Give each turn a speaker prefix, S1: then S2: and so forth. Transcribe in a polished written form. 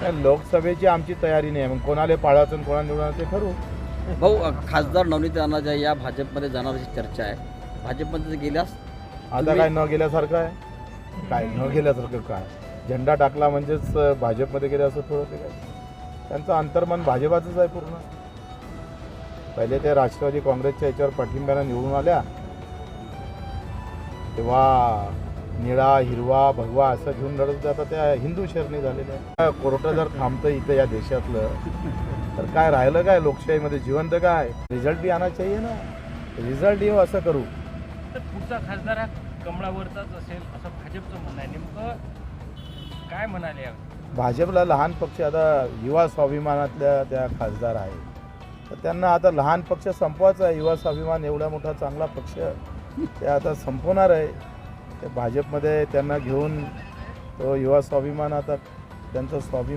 S1: लोकसभेची आमची तयारी नाही, मग कोणाला पाळायचं आणि कोणाला निवडायचं ते ठरवू.
S2: भाऊ, खासदार नवनीत राणाच्या या भाजपमध्ये जाणारी चर्चा आहे. भाजपमध्ये जर गेल्यास
S1: आता काय न गेल्यासारखं आहे, काय न गेल्यासारखं काय, झेंडा टाकला म्हणजेच भाजपमध्ये गेले असं थोडं ते काय. त्यांचं अंतर्मन भाजपाचंच आहे पूर्ण. पहिले ते राष्ट्रवादी काँग्रेसच्या याच्यावर पाठिंब्यानं निवडून आल्या, तेव्हा निळा हिरवा भगवा असं घेऊन लढत जाता त्या हिंदू शरणी झालेल्या. कोर्ट जर थांबतं इथं या देशातलं तर काय राहिलं काय लोकशाहीमध्ये जिवंत काय. रिझल्ट बी आना चाहिए ना, रिझल्ट येऊ असं करू.
S3: तर पुढचा खासदार हा कमळावरचाच असेल असं भाजपचं म्हणणं आहे. नेमकं काय म्हणाले यावेळी?
S1: भाजपला लहान पक्ष, आता युवा स्वाभिमानातल्या त्या खासदार आहे, तर त्यांना आता लहान पक्ष संपवायचा आहे. युवा स्वाभिमान एवढा मोठा चांगला पक्ष ते आता संपवणार आहे. ते भाजपमध्ये त्यांना घेऊन तो युवा स्वाभिमान आता त्यांचा स्वाभिमान